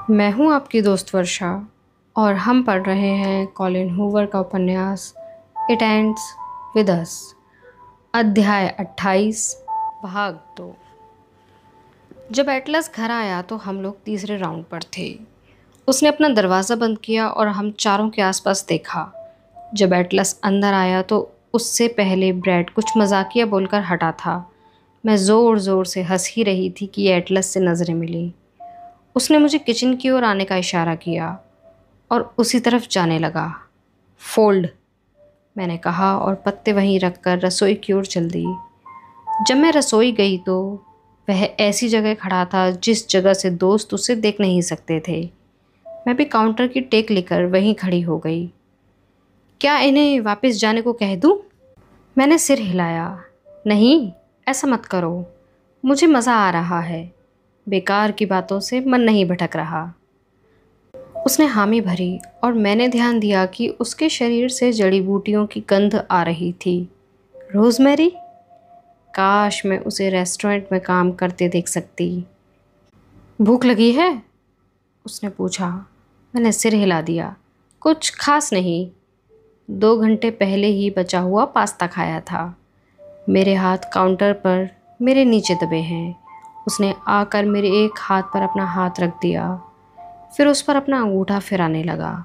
मैं हूँ आपकी दोस्त वर्षा और हम पढ़ रहे हैं कॉलिन हूवर का उपन्यास इट एंड्स विद अस, अध्याय 28, भाग 2। जब एटलस घर आया तो हम लोग तीसरे राउंड पर थे। उसने अपना दरवाज़ा बंद किया और हम चारों के आसपास देखा। जब एटलस अंदर आया तो उससे पहले ब्रैड कुछ मजाकिया बोलकर हटा था। मैं ज़ोर ज़ोर से हंस ही रही थी कि एटलस से नज़रें मिली। उसने मुझे किचन की ओर आने का इशारा किया और उसी तरफ जाने लगा। फोल्ड, मैंने कहा और पत्ते वहीं रखकर रसोई की ओर चल दी। जब मैं रसोई गई तो वह ऐसी जगह खड़ा था जिस जगह से दोस्त उसे देख नहीं सकते थे। मैं भी काउंटर की टेक लेकर वहीं खड़ी हो गई। क्या इन्हें वापस जाने को कह दूं? मैंने सिर हिलाया। नहीं, ऐसा मत करो। मुझे मज़ा आ रहा है। बेकार की बातों से मन नहीं भटक रहा। उसने हामी भरी और मैंने ध्यान दिया कि उसके शरीर से जड़ी बूटियों की गंध आ रही थी। रोज़मेरी? काश मैं उसे रेस्टोरेंट में काम करते देख सकती। भूख लगी है? उसने पूछा। मैंने सिर हिला दिया। कुछ खास नहीं। 2 घंटे पहले ही बचा हुआ पास्ता खाया था। मेरे हाथ काउंटर पर मेरे नीचे दबे हैं। उसने आकर मेरे एक हाथ पर अपना हाथ रख दिया, फिर उस पर अपना अंगूठा फिराने लगा।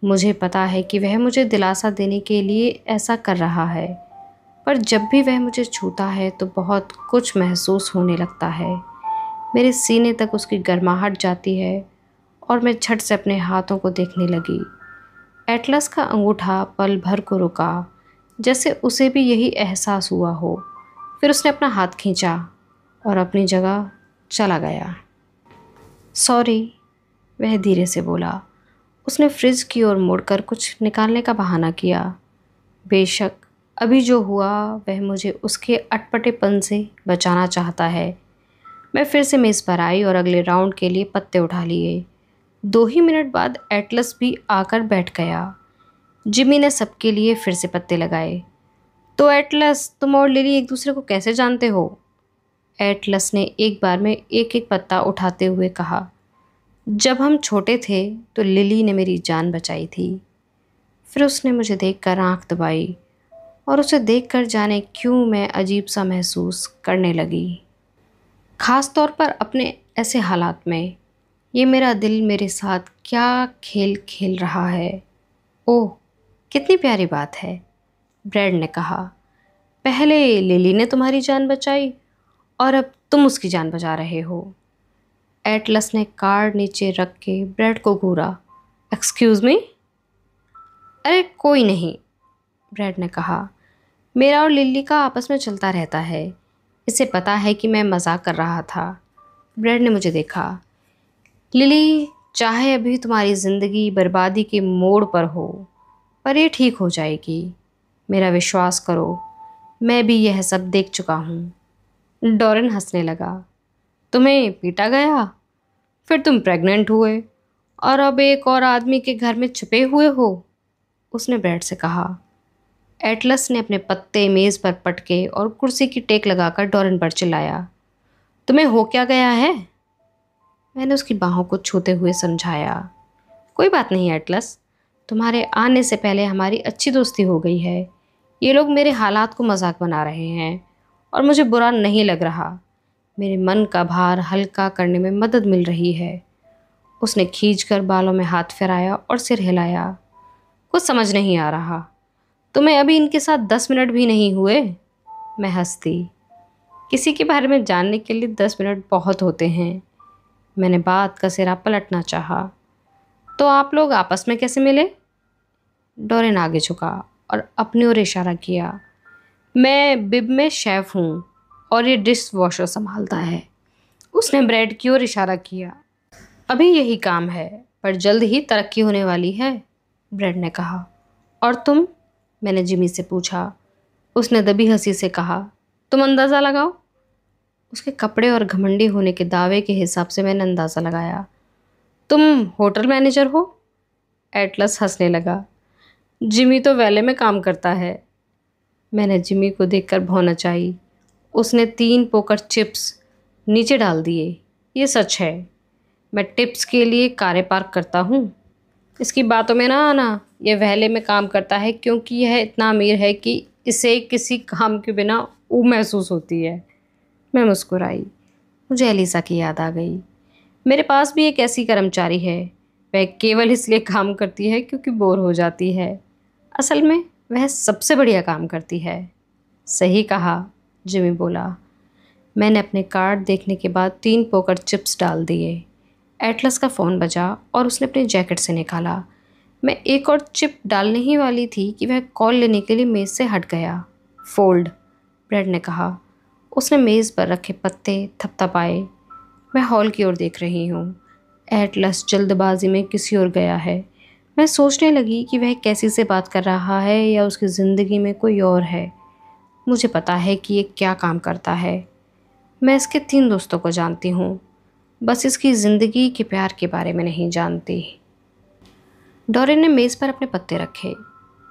मुझे पता है कि वह मुझे दिलासा देने के लिए ऐसा कर रहा है, पर जब भी वह मुझे छूता है तो बहुत कुछ महसूस होने लगता है। मेरे सीने तक उसकी गर्माहट जाती है और मैं झट से अपने हाथों को देखने लगी। एटलस का अंगूठा पल भर को रुका, जैसे उसे भी यही एहसास हुआ हो। फिर उसने अपना हाथ खींचा और अपनी जगह चला गया। सॉरी, वह धीरे से बोला। उसने फ्रिज की ओर मुड़कर कुछ निकालने का बहाना किया। बेशक अभी जो हुआ वह मुझे उसके अटपटेपन से बचाना चाहता है। मैं फिर से मेज़ पर आई और अगले राउंड के लिए पत्ते उठा लिए। 2 ही मिनट बाद एटलस भी आकर बैठ गया। जिमी ने सबके लिए फिर से पत्ते लगाए। तो एटलस, तुम और लिली एक दूसरे को कैसे जानते हो? एटलस ने एक बार में एक एक पत्ता उठाते हुए कहा। जब हम छोटे थे तो लिली ने मेरी जान बचाई थी। फिर उसने मुझे देखकर आंख दबाई और उसे देखकर जाने क्यों मैं अजीब सा महसूस करने लगी, ख़ास तौर पर अपने ऐसे हालात में। ये मेरा दिल मेरे साथ क्या खेल खेल रहा है। ओह, कितनी प्यारी बात है, ब्रैड ने कहा। पहले लिली ने तुम्हारी जान बचाई और अब तुम उसकी जान बचा रहे हो। एटलस ने कार्ड नीचे रख के ब्रैड को घूरा। Excuse me? अरे कोई नहीं, ब्रैड ने कहा। मेरा और लिली का आपस में चलता रहता है। इसे पता है कि मैं मजाक कर रहा था। ब्रैड ने मुझे देखा। लिली चाहे अभी तुम्हारी ज़िंदगी बर्बादी के मोड़ पर हो, पर ये ठीक हो जाएगी। मेरा विश्वास करो, मैं भी यह सब देख चुका हूँ। डॉरेन हंसने लगा। तुम्हें पीटा गया, फिर तुम प्रेग्नेंट हुए और अब एक और आदमी के घर में छुपे हुए हो, उसने ब्रैड से कहा। एटलस ने अपने पत्ते मेज़ पर पटके और कुर्सी की टेक लगाकर डॉरेन पर चिल्लाया। तुम्हें हो क्या गया है? मैंने उसकी बाहों को छूते हुए समझाया। कोई बात नहीं एटलस, तुम्हारे आने से पहले हमारी अच्छी दोस्ती हो गई है। ये लोग मेरे हालात को मजाक बना रहे हैं और मुझे बुरा नहीं लग रहा। मेरे मन का भार हल्का करने में मदद मिल रही है। उसने खींचकर बालों में हाथ फिराया और सिर हिलाया। कुछ समझ नहीं आ रहा। तुम्हें अभी इनके साथ 10 मिनट भी नहीं हुए? मैं हंसती। किसी के बारे में जानने के लिए 10 मिनट बहुत होते हैं। मैंने बात का सिरा पलटना चाहा। तो आप लोग आपस में कैसे मिले? डोरेन आगे झुका और अपनी ओर इशारा किया। मैं बिब में शेफ हूँ और ये डिश वॉशर संभालता है। उसने ब्रेड की ओर इशारा किया। अभी यही काम है, पर जल्द ही तरक्की होने वाली है, ब्रेड ने कहा। और तुम? मैंने जिमी से पूछा। उसने दबी हंसी से कहा, तुम अंदाज़ा लगाओ। उसके कपड़े और घमंडी होने के दावे के हिसाब से मैंने अंदाज़ा लगाया। तुम होटल मैनेजर हो? एटलस हंसने लगा। जिमी तो वैले में काम करता है। मैंने जिमी को देखकर भौं नचाई। उसने 3 पोकर चिप्स नीचे डाल दिए। ये सच है। मैं टिप्स के लिए कारें पार्क करता हूँ। इसकी बातों में ना आना। यह वहले में काम करता है क्योंकि यह इतना अमीर है कि इसे किसी काम के बिना ऊब महसूस होती है। मैं मुस्कुराई। मुझे एलिसा की याद आ गई। मेरे पास भी एक ऐसी कर्मचारी है। वह केवल इसलिए काम करती है क्योंकि बोर हो जाती है। असल में वह सबसे बढ़िया काम करती है। सही कहा, जिमी बोला। मैंने अपने कार्ड देखने के बाद 3 पोकर चिप्स डाल दिए। एटलस का फ़ोन बजा और उसने अपने जैकेट से निकाला। मैं एक और चिप डालने ही वाली थी कि वह कॉल लेने के लिए मेज़ से हट गया। फोल्ड, ब्रेड ने कहा। उसने मेज़ पर रखे पत्ते थपथपाए। मैं हॉल की ओर देख रही हूँ। एटलस जल्दबाजी में किसी और गया है। मैं सोचने लगी कि वह कैसी से बात कर रहा है या उसकी ज़िंदगी में कोई और है। मुझे पता है कि ये क्या काम करता है। मैं इसके 3 दोस्तों को जानती हूँ, बस इसकी ज़िंदगी के प्यार के बारे में नहीं जानती। डोरिन ने मेज़ पर अपने पत्ते रखे,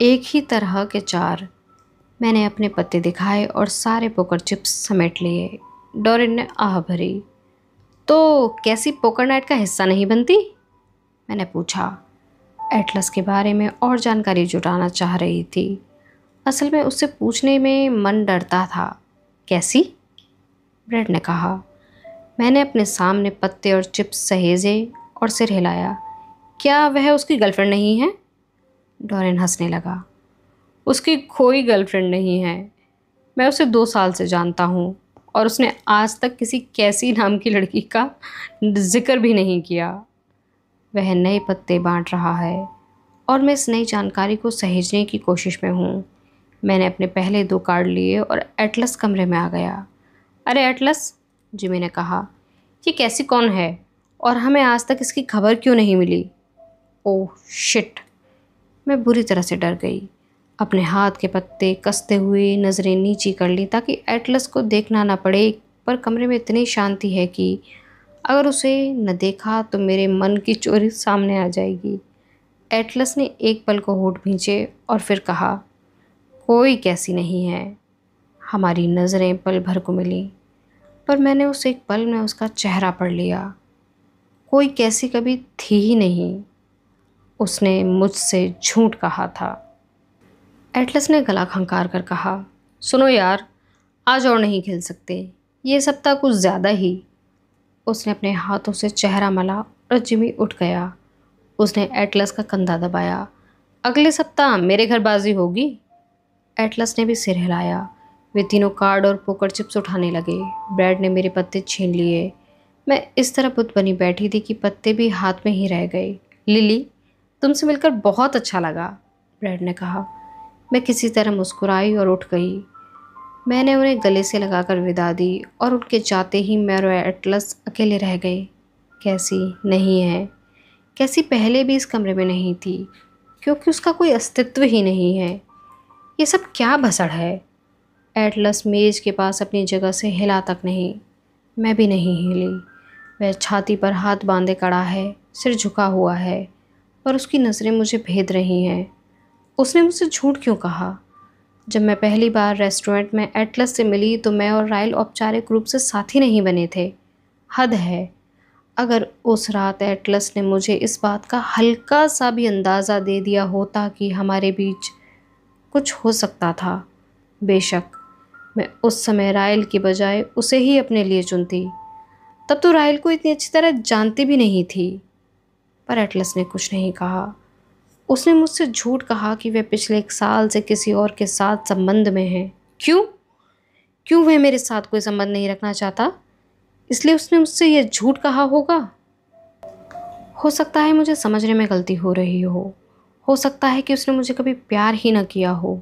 एक ही तरह के 4। मैंने अपने पत्ते दिखाए और सारे पोकर चिप्स समेट लिए। डोरिन ने आह भरी। तो कैसी पोकर नाइट का हिस्सा नहीं बनती? मैंने पूछा। एटलस के बारे में और जानकारी जुटाना चाह रही थी। असल में उससे पूछने में मन डरता था। कैसी? ब्रेड ने कहा। मैंने अपने सामने पत्ते और चिप्स सहेजे और सिर हिलाया। क्या वह उसकी गर्लफ्रेंड नहीं है? डोरिन हंसने लगा। उसकी कोई गर्लफ्रेंड नहीं है। मैं उसे 2 साल से जानता हूँ और उसने आज तक किसी कैसी नाम की लड़की का जिक्र भी नहीं किया। वह नए पत्ते बांट रहा है और मैं इस नई जानकारी को सहेजने की कोशिश में हूँ। मैंने अपने पहले 2 कार्ड लिए और एटलस कमरे में आ गया। अरे एटलस, जिमी ने कहा, ये कैसी कौन है और हमें आज तक इसकी खबर क्यों नहीं मिली? Oh shit! मैं बुरी तरह से डर गई। अपने हाथ के पत्ते कसते हुए नज़रें नीची कर ली ताकि एटलस को देखना ना पड़े, पर कमरे में इतनी शांति है कि अगर उसे न देखा तो मेरे मन की चोरी सामने आ जाएगी। एटलस ने एक पल को होठ भींचे और फिर कहा, कोई कैसी नहीं है। हमारी नज़रें पल भर को मिली, पर मैंने उस एक पल में उसका चेहरा पढ़ लिया। कोई कैसी कभी थी ही नहीं। उसने मुझसे झूठ कहा था। एटलस ने गला खंकार कर कहा, सुनो यार, आज और नहीं खेल सकते। ये सप्ताह कुछ ज़्यादा ही। उसने अपने हाथों से चेहरा मला और जिमी उठ गया। उसने एटलस का कंधा दबाया। अगले सप्ताह मेरे घर बाजी होगी। एटलस ने भी सिर हिलाया। वे तीनों कार्ड और पोकर चिप्स उठाने लगे। ब्रेड ने मेरे पत्ते छीन लिए। मैं इस तरह बुत बनी बैठी थी कि पत्ते भी हाथ में ही रह गए। लिली, तुमसे मिलकर बहुत अच्छा लगा, ब्रेड ने कहा। मैं किसी तरह मुस्कुराई और उठ गई। मैंने उन्हें गले से लगाकर विदा दी और उनके जाते ही मैं और एटलस अकेले रह गए। कैसी नहीं है। कैसी पहले भी इस कमरे में नहीं थी क्योंकि उसका कोई अस्तित्व ही नहीं है। ये सब क्या भसड़ है। एटलस मेज के पास अपनी जगह से हिला तक नहीं। मैं भी नहीं हिली। वह छाती पर हाथ बांधे खड़ा है, सिर झुका हुआ है, पर उसकी नज़रें मुझे भेद रही हैं। उसने मुझसे झूठ क्यों कहा? जब मैं पहली बार रेस्टोरेंट में एटलस से मिली तो मैं और राइल औपचारिक रूप से साथी नहीं बने थे। हद है। अगर उस रात एटलस ने मुझे इस बात का हल्का सा भी अंदाज़ा दे दिया होता कि हमारे बीच कुछ हो सकता था, बेशक मैं उस समय राइल की बजाय उसे ही अपने लिए चुनती। तब तो राइल को इतनी अच्छी तरह जानती भी नहीं थी। पर एटलस ने कुछ नहीं कहा। उसने मुझसे झूठ कहा कि वह पिछले 1 साल से किसी और के साथ संबंध में है। क्यों? क्यों वह मेरे साथ कोई संबंध नहीं रखना चाहता? इसलिए उसने मुझसे यह झूठ कहा होगा। हो सकता है मुझे समझने में गलती हो रही हो सकता है कि उसने मुझे कभी प्यार ही न किया हो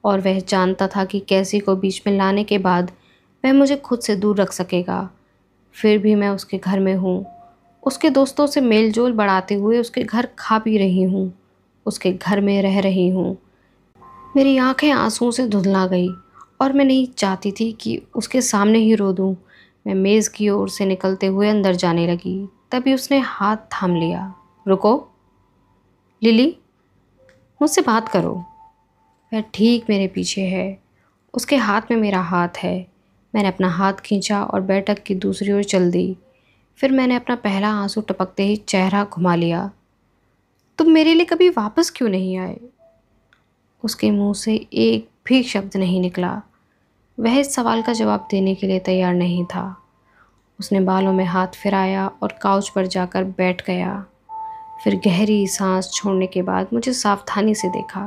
और वह जानता था कि कैसी को बीच में लाने के बाद वह मुझे खुद से दूर रख सकेगा। फिर भी मैं उसके घर में हूँ, उसके दोस्तों से मेल जोल बढ़ाते हुए उसके घर खा पी रही हूँ, उसके घर में रह रही हूँ। मेरी आंखें आंसुओं से धुंधला गई और मैं नहीं चाहती थी कि उसके सामने ही रो दूँ। मैं मेज़ की ओर से निकलते हुए अंदर जाने लगी, तभी उसने हाथ थाम लिया। रुको लिली, मुझसे बात करो। वह ठीक मेरे पीछे है। उसके हाथ में मेरा हाथ है। मैंने अपना हाथ खींचा और बैठक की दूसरी ओर चल दी। फिर मैंने अपना पहला आंसू टपकते ही चेहरा घुमा लिया। तुम मेरे लिए कभी वापस क्यों नहीं आए? उसके मुंह से एक भी शब्द नहीं निकला। वह इस सवाल का जवाब देने के लिए तैयार नहीं था। उसने बालों में हाथ फिराया और काउच पर जाकर बैठ गया। फिर गहरी सांस छोड़ने के बाद मुझे सावधानी से देखा।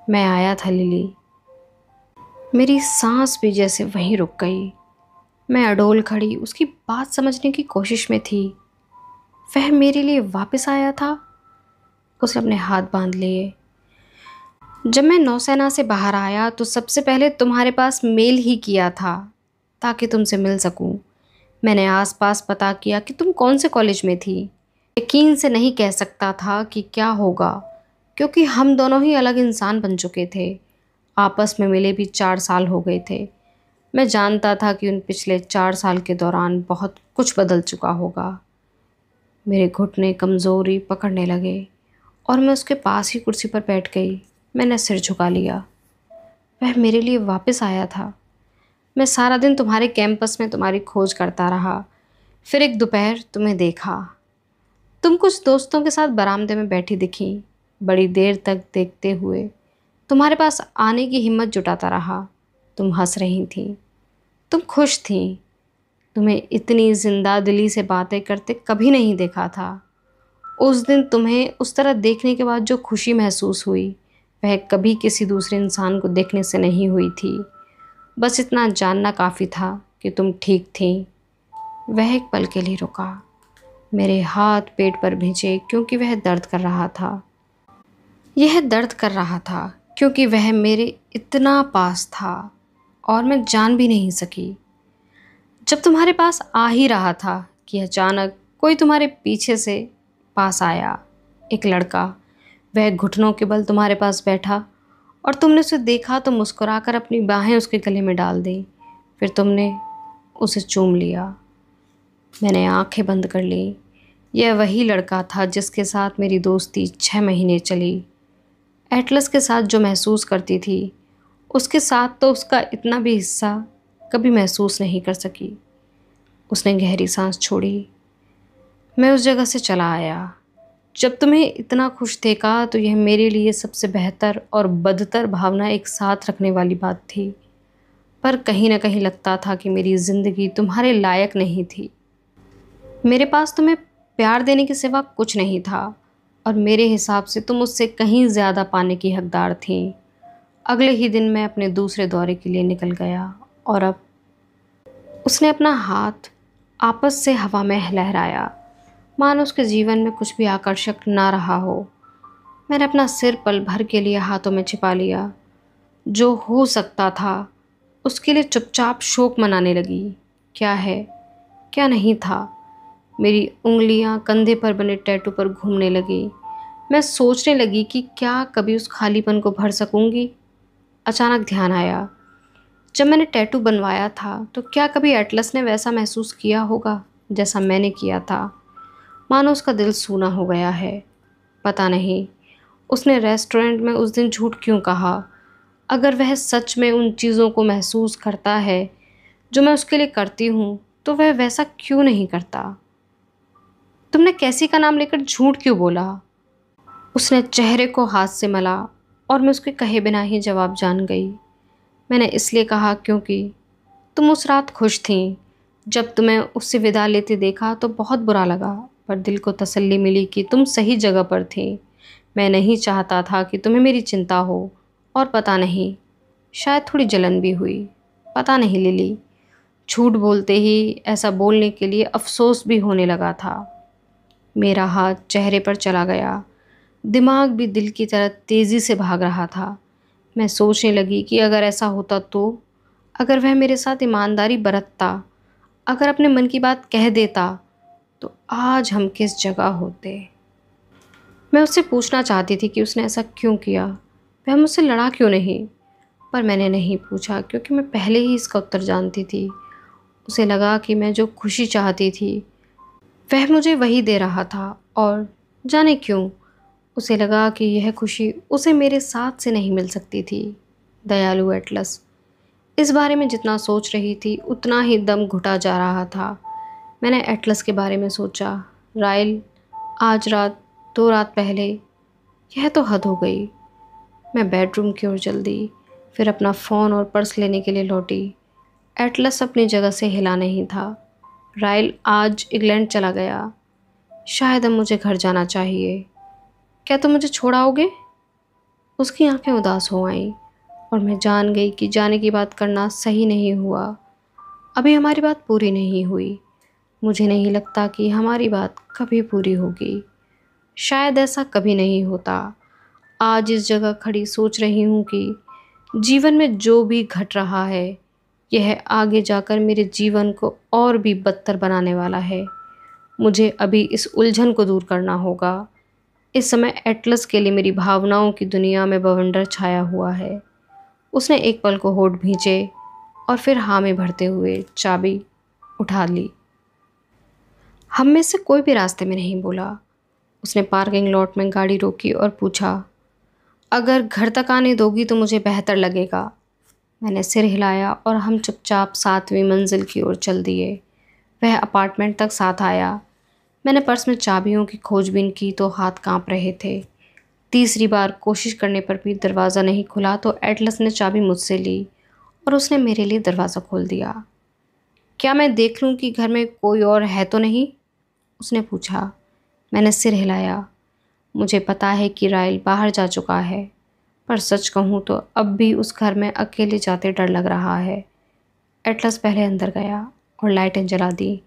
मैं आया था लिली। मेरी सांस भी जैसे वहीं रुक गई। मैं अडोल खड़ी उसकी बात समझने की कोशिश में थी। वह मेरे लिए वापस आया था। उसने अपने हाथ बांध लिए। जब मैं नौसेना से बाहर आया तो सबसे पहले तुम्हारे पास मेल ही किया था ताकि तुमसे मिल सकूं। मैंने आसपास पता किया कि तुम कौन से कॉलेज में थी। यकीन से नहीं कह सकता था कि क्या होगा, क्योंकि हम दोनों ही अलग इंसान बन चुके थे। आपस में मिले भी 4 साल हो गए थे। मैं जानता था कि उन पिछले 4 साल के दौरान बहुत कुछ बदल चुका होगा। मेरे घुटने कमज़ोरी पकड़ने लगे और मैं उसके पास ही कुर्सी पर बैठ गई। मैंने सिर झुका लिया। वह मेरे लिए वापस आया था। मैं सारा दिन तुम्हारे कैंपस में तुम्हारी खोज करता रहा। फिर एक दोपहर तुम्हें देखा। तुम कुछ दोस्तों के साथ बरामदे में बैठी दिखी। बड़ी देर तक देखते हुए तुम्हारे पास आने की हिम्मत जुटाता रहा। तुम हंस रही थी। तुम खुश थी। तुम्हें इतनी जिंदा दिली से बातें करते कभी नहीं देखा था। उस दिन तुम्हें उस तरह देखने के बाद जो खुशी महसूस हुई वह कभी किसी दूसरे इंसान को देखने से नहीं हुई थी। बस इतना जानना काफ़ी था कि तुम ठीक थी। वह एक पल के लिए रुका। मेरे हाथ पेट पर भिंचे क्योंकि वह दर्द कर रहा था। यह दर्द कर रहा था क्योंकि वह मेरे इतना पास था और मैं जान भी नहीं सकी। जब तुम्हारे पास आ ही रहा था कि अचानक कोई तुम्हारे पीछे से पास आया। एक लड़का। वह घुटनों के बल तुम्हारे पास बैठा और तुमने उसे देखा तो मुस्कुराकर अपनी बाहें उसके गले में डाल दी। फिर तुमने उसे चूम लिया। मैंने आंखें बंद कर ली। यह वही लड़का था जिसके साथ मेरी दोस्ती 6 महीने चली। एटलस के साथ जो महसूस करती थी उसके साथ तो उसका इतना भी हिस्सा कभी महसूस नहीं कर सकी। उसने गहरी सांस छोड़ी। मैं उस जगह से चला आया। जब तुम्हें इतना खुश देखा तो यह मेरे लिए सबसे बेहतर और बदतर भावना एक साथ रखने वाली बात थी। पर कहीं ना कहीं लगता था कि मेरी ज़िंदगी तुम्हारे लायक नहीं थी। मेरे पास तुम्हें प्यार देने के सिवा कुछ नहीं था और मेरे हिसाब से तुम उससे कहीं ज़्यादा पाने की हकदार थी। अगले ही दिन मैं अपने दूसरे दौरे के लिए निकल गया और अब उसने अपना हाथ आपस से हवा में लहराया, मानो उसके जीवन में कुछ भी आकर्षक ना रहा हो। मैंने अपना सिर पल भर के लिए हाथों में छिपा लिया। जो हो सकता था उसके लिए चुपचाप शोक मनाने लगी। क्या है क्या नहीं था। मेरी उंगलियां कंधे पर बने टैटू पर घूमने लगी। मैं सोचने लगी कि क्या कभी उस खालीपन को भर सकूंगी। अचानक ध्यान आया, जब मैंने टैटू बनवाया था तो क्या कभी एटलस ने वैसा महसूस किया होगा जैसा मैंने किया था। मानो उसका दिल सूना हो गया है। पता नहीं उसने रेस्टोरेंट में उस दिन झूठ क्यों कहा। अगर वह सच में उन चीज़ों को महसूस करता है जो मैं उसके लिए करती हूँ तो वह वैसा क्यों नहीं करता। तुमने कैसी का नाम लेकर झूठ क्यों बोला? उसने चेहरे को हाथ से मला और मैं उसके कहे बिना ही जवाब जान गई। मैंने इसलिए कहा क्योंकि तुम उस रात खुश थीं। जब तुम्हें उससे विदा लेते देखा तो बहुत बुरा लगा, पर दिल को तसल्ली मिली कि तुम सही जगह पर थी। मैं नहीं चाहता था कि तुम्हें मेरी चिंता हो, और पता नहीं शायद थोड़ी जलन भी हुई। पता नहीं लिली, झूठ बोलते ही ऐसा बोलने के लिए अफसोस भी होने लगा था। मेरा हाथ चेहरे पर चला गया। दिमाग भी दिल की तरह तेज़ी से भाग रहा था। मैं सोचने लगी कि अगर ऐसा होता तो, अगर वह मेरे साथ ईमानदारी बरतता, अगर अपने मन की बात कह देता, तो आज हम किस जगह होते। मैं उससे पूछना चाहती थी कि उसने ऐसा क्यों किया, वह मुझसे लड़ा क्यों नहीं, पर मैंने नहीं पूछा क्योंकि मैं पहले ही इसका उत्तर जानती थी। उसे लगा कि मैं जो खुशी चाहती थी वह मुझे वही दे रहा था, और जाने क्यों उसे लगा कि यह खुशी उसे मेरे साथ से नहीं मिल सकती थी। दयालु एटलस। इस बारे में जितना सोच रही थी उतना ही दम घुटा जा रहा था। मैंने एटलस के बारे में सोचा। राइल, आज रात 2 रात पहले, यह तो हद हो गई। मैं बेडरूम की ओर चल दी, फिर अपना फ़ोन और पर्स लेने के लिए लौटी। एटलस अपनी जगह से हिला नहीं था। राइल आज इंग्लैंड चला गया। शायद अब मुझे घर जाना चाहिए। क्या तुम मुझे छोड़ आओगे? उसकी आंखें उदास हो आईं और मैं जान गई कि जाने की बात करना सही नहीं हुआ। अभी हमारी बात पूरी नहीं हुई। मुझे नहीं लगता कि हमारी बात कभी पूरी होगी। शायद ऐसा कभी नहीं होता। आज इस जगह खड़ी सोच रही हूँ कि जीवन में जो भी घट रहा है, यह आगे जाकर मेरे जीवन को और भी बदतर बनाने वाला है। मुझे अभी इस उलझन को दूर करना होगा। इस समय एटलस के लिए मेरी भावनाओं की दुनिया में बवंडर छाया हुआ है। उसने एक पल को होठ भींचे और फिर हाँ में भरते हुए चाबी उठा ली। हम में से कोई भी रास्ते में नहीं बोला। उसने पार्किंग लॉट में गाड़ी रोकी और पूछा, अगर घर तक आने दोगी तो मुझे बेहतर लगेगा। मैंने सिर हिलाया और हम चुपचाप 7वीं मंजिल की ओर चल दिए। वह अपार्टमेंट तक साथ आया। मैंने पर्स में चाबियों की खोजबीन की तो हाथ कांप रहे थे। तीसरी बार कोशिश करने पर भी दरवाज़ा नहीं खुला तो एटलस ने चाबी मुझसे ली और उसने मेरे लिए दरवाज़ा खोल दिया। क्या मैं देख लूँ कि घर में कोई और है तो नहीं? उसने पूछा। मैंने सिर हिलाया। मुझे पता है कि राइल बाहर जा चुका है, पर सच कहूँ तो अब भी उस घर में अकेले जाते डर लग रहा है। एटलस पहले अंदर गया और लाइटें जला दी।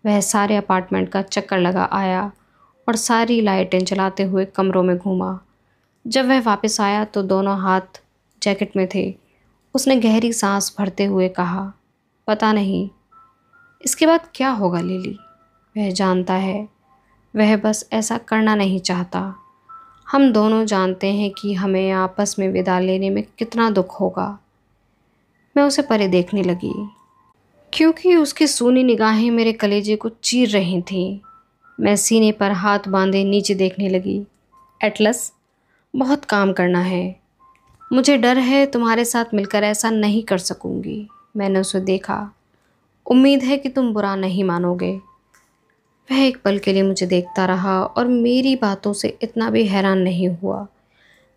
वह सारे अपार्टमेंट का चक्कर लगा आया और सारी लाइटें जलाते हुए कमरों में घूमा। जब वह वापस आया तो दोनों हाथ जैकेट में थे। उसने गहरी सांस भरते हुए कहा, पता नहीं इसके बाद क्या होगा लिली। वह जानता है। वह बस ऐसा करना नहीं चाहता। हम दोनों जानते हैं कि हमें आपस में विदा लेने में कितना दुख होगा। मैं उसे परे देखने लगी क्योंकि उसकी सूनी निगाहें मेरे कलेजे को चीर रही थीं। मैं सीने पर हाथ बांधे नीचे देखने लगी। एटलस, बहुत काम करना है। मुझे डर है तुम्हारे साथ मिलकर ऐसा नहीं कर सकूंगी। मैंने उसे देखा। उम्मीद है कि तुम बुरा नहीं मानोगे। वह एक पल के लिए मुझे देखता रहा और मेरी बातों से इतना भी हैरान नहीं हुआ।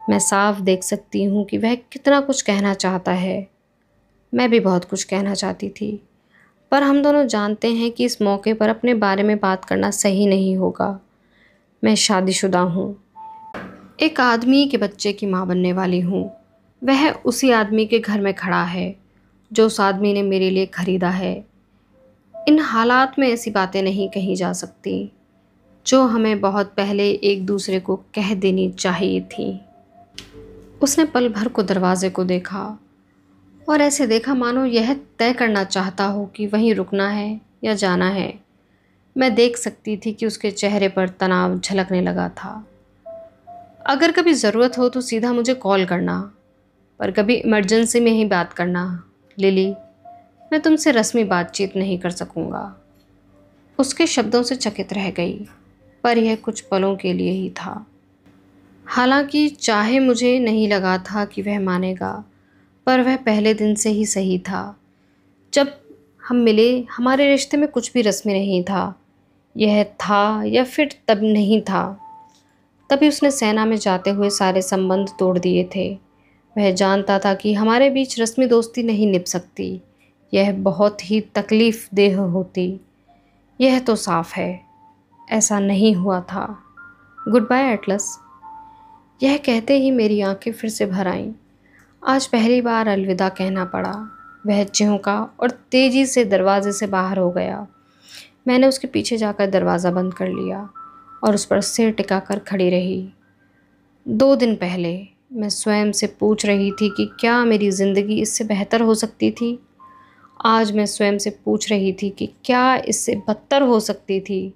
मैं साफ देख सकती हूँ कि वह कितना कुछ कहना चाहता है। मैं भी बहुत कुछ कहना चाहती थी, पर हम दोनों जानते हैं कि इस मौके पर अपने बारे में बात करना सही नहीं होगा। मैं शादीशुदा हूँ। एक आदमी के बच्चे की माँ बनने वाली हूँ। वह उसी आदमी के घर में खड़ा है जो उस आदमी ने मेरे लिए खरीदा है। इन हालात में ऐसी बातें नहीं कही जा सकती जो हमें बहुत पहले एक दूसरे को कह देनी चाहिए थी। उसने पल भर को दरवाजे को देखा और ऐसे देखा मानो यह तय करना चाहता हो कि वहीं रुकना है या जाना है। मैं देख सकती थी कि उसके चेहरे पर तनाव झलकने लगा था। अगर कभी ज़रूरत हो तो सीधा मुझे कॉल करना, पर कभी इमरजेंसी में ही बात करना लिली। मैं तुमसे रस्मी बातचीत नहीं कर सकूँगा। उसके शब्दों से चकित रह गई, पर यह कुछ पलों के लिए ही था। हालांकि चाहे मुझे नहीं लगा था कि वह मानेगा, पर वह पहले दिन से ही सही था। जब हम मिले हमारे रिश्ते में कुछ भी रस्मी नहीं था। यह था या फिर तब नहीं था। तभी उसने सेना में जाते हुए सारे संबंध तोड़ दिए थे। वह जानता था कि हमारे बीच रस्मी दोस्ती नहीं निभ सकती। यह बहुत ही तकलीफ देह होती। यह तो साफ है ऐसा नहीं हुआ था। Goodbye Atlas. यह कहते ही मेरी आंखें फिर से भर आईं। आज पहली बार अलविदा कहना पड़ा। वह चिहुका और तेज़ी से दरवाजे से बाहर हो गया। मैंने उसके पीछे जाकर दरवाज़ा बंद कर लिया और उस पर सिर टिकाकर खड़ी रही। 2 दिन पहले मैं स्वयं से पूछ रही थी कि क्या मेरी ज़िंदगी इससे बेहतर हो सकती थी। आज मैं स्वयं से पूछ रही थी कि क्या इससे बदतर हो सकती थी।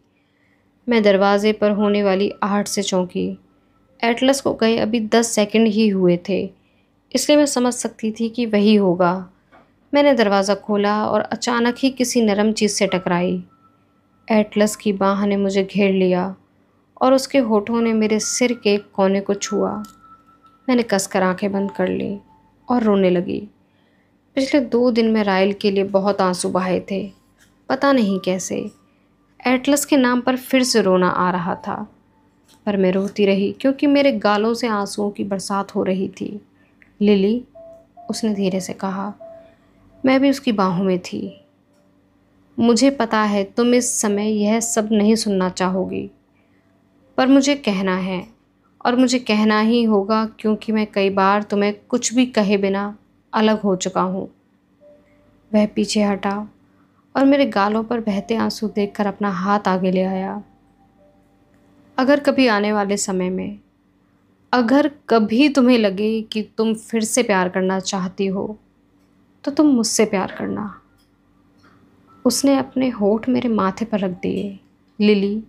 मैं दरवाजे पर होने वाली आहट से चौंकी। एटलस को गए अभी 10 सेकंड ही हुए थे, इसलिए मैं समझ सकती थी कि वही होगा। मैंने दरवाज़ा खोला और अचानक ही किसी नरम चीज़ से टकराई। एटलस की बाह ने मुझे घेर लिया और उसके होठों ने मेरे सिर के कोने को छुआ। मैंने कसकर आंखें बंद कर ली और रोने लगी। पिछले 2 दिन में राइल के लिए बहुत आंसू बहाए थे, पता नहीं कैसे। एटलस के नाम पर फिर से रोना आ रहा था, पर मैं रोती रही क्योंकि मेरे गालों से आंसुओं की बरसात हो रही थी। लिली, उसने धीरे से कहा। मैं भी उसकी बाहों में थी। मुझे पता है तुम इस समय यह सब नहीं सुनना चाहोगी, पर मुझे कहना है, और मुझे कहना ही होगा क्योंकि मैं कई बार तुम्हें कुछ भी कहे बिना अलग हो चुका हूँ। वह पीछे हटा और मेरे गालों पर बहते आंसू देखकर अपना हाथ आगे ले आया। अगर कभी आने वाले समय में, अगर कभी तुम्हें लगे कि तुम फिर से प्यार करना चाहती हो, तो तुम मुझसे प्यार करना। उसने अपने होठ मेरे माथे पर रख दिए। लिली,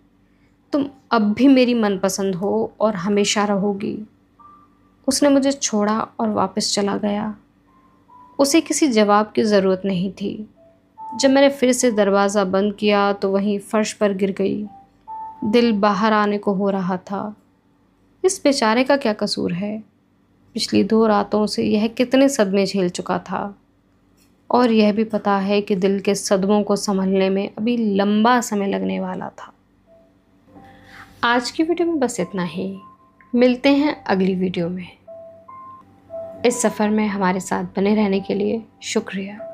तुम अब भी मेरी मनपसंद हो और हमेशा रहोगी। उसने मुझे छोड़ा और वापस चला गया। उसे किसी जवाब की ज़रूरत नहीं थी। जब मैंने फिर से दरवाज़ा बंद किया तो वहीं फर्श पर गिर गई। दिल बाहर आने को हो रहा था। इस बेचारे का क्या कसूर है? पिछली 2 रातों से यह कितने सदमे झेल चुका था, और यह भी पता है कि दिल के सदमों को संभलने में अभी लंबा समय लगने वाला था। आज की वीडियो में बस इतना ही। मिलते हैं अगली वीडियो में। इस सफ़र में हमारे साथ बने रहने के लिए शुक्रिया।